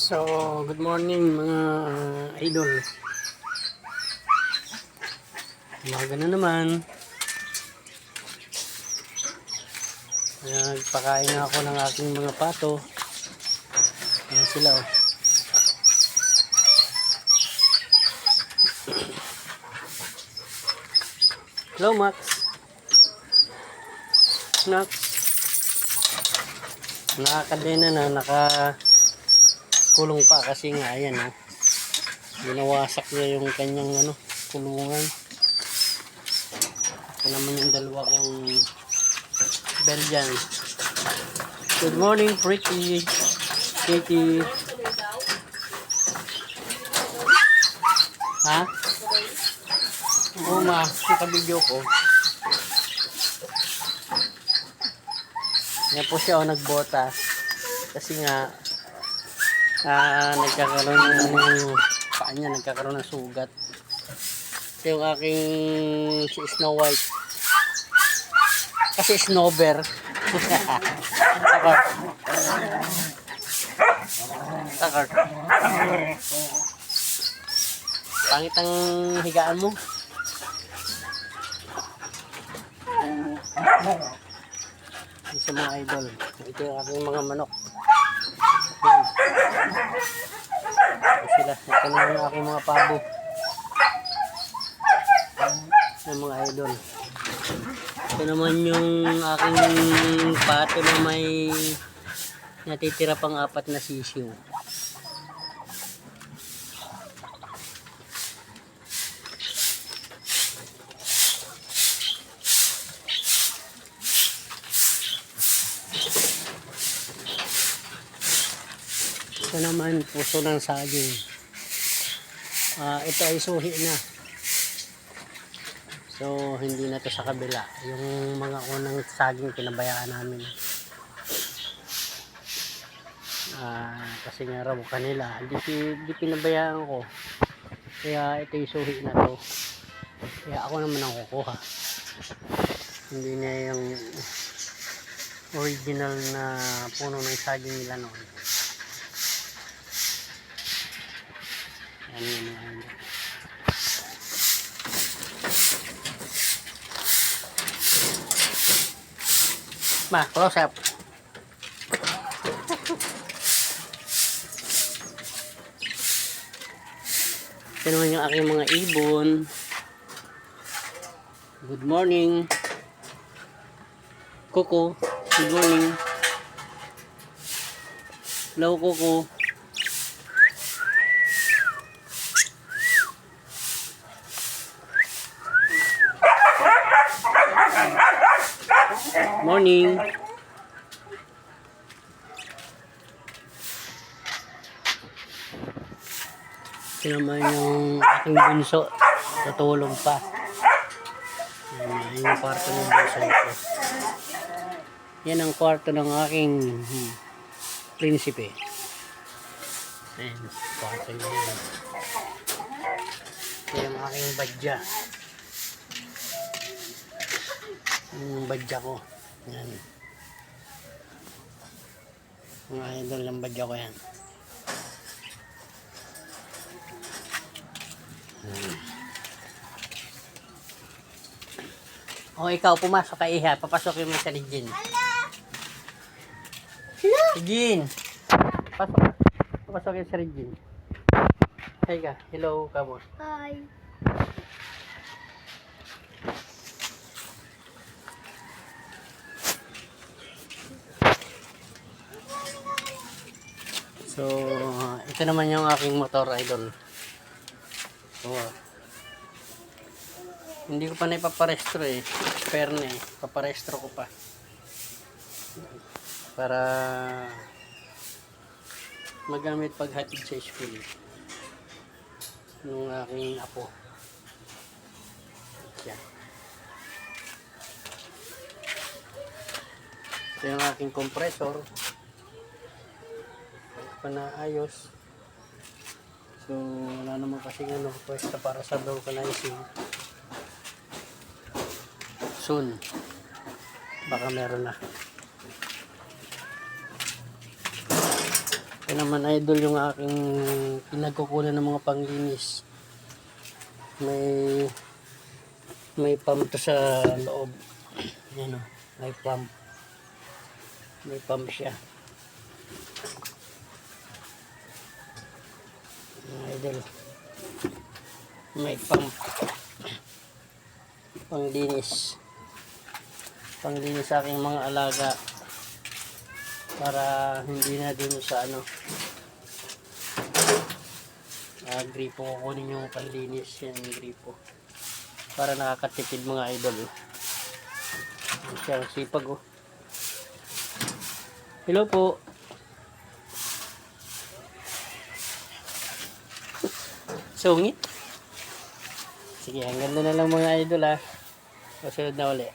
So, good morning mga idol. Umaga na naman. Nagpakain na ako ng aking mga pato. Ayan sila oh. Hello Max. Max. Nakakadena na, nakakulong pa kasi nga ayan oh. Binawasak niya yung kanyang kulungan. Ito naman yung dalawa kong Belgian. Good morning, Pretty. Katie. Ha? Oo ma, nakabidyo ko. Yan po siya nagbota. Kasi nga, nagkakaroon ng paa niya, nagkakaroon ng sugat. Ito yung aking si Snow White. Kasi snowbear. Takot. Takot. Pangit ang higaan mo. Sa mga idol. Ito yung aking mga manok. Ito sila. Ito naman yung aking mga pabo. Yung mga idol. Ito naman yung aking pato na may natitira pang 4 na sisiw. Ito naman puso ng saging. Ito ay suhi na. So hindi na to sa kabila. Yung mga unang saging pinabayaan namin. Kasi nga raw kanila hindi pinabayaan ko. Kaya ito yung suhi na to. Kaya ako naman ang kukuha. Hindi na yung original na puno ng saging nila noon. Yan. Ma, close up. Ito naman yung aking mga ibon. Good morning. Coco, good morning. Hello, Coco. Morning. Ito naman yung aking bunso. Tutulog pa. Yan yung kwarto ng bunso ko. Yan ang kwarto ng aking prinsipe. Ayan, kwarto yun. Ito yung aking badya. Yung badya ko. Yan. Mga idol ng badya ko yan. O ikaw pumasok ka iha. Papasokin mo sa Regine. Regine! Pasok. Papasokin sa Regine. Hi ka. Hello, kamo. Hi. So, ito naman yung aking motor idol. So, hindi ko pa na ipaparestro eh. Spare na eh. Paparestro ko pa. Para magamit paghatid sa school. Nung aking apo. Yan. Ito yung aking compressor. Naayos. So wala naman kasi pwesta para sa vulcanizing. Soon baka meron na. Ito Yan naman idol yung aking pinagkukunan ng mga panglinis. May pump to sa loob. Yan o, may pump. May pump siya. Idol. May pump. Panglinis. Panglinis sa aking mga alaga. Para hindi na din sa ano. Gripo kukunin yung panlinis. Yan yung gripo. Para nakakatipid mga idol. Yan siya, sipag oh. Hello po. Sungit. Sige, hanggang doon na lang mga idol ha. Susunod na uli.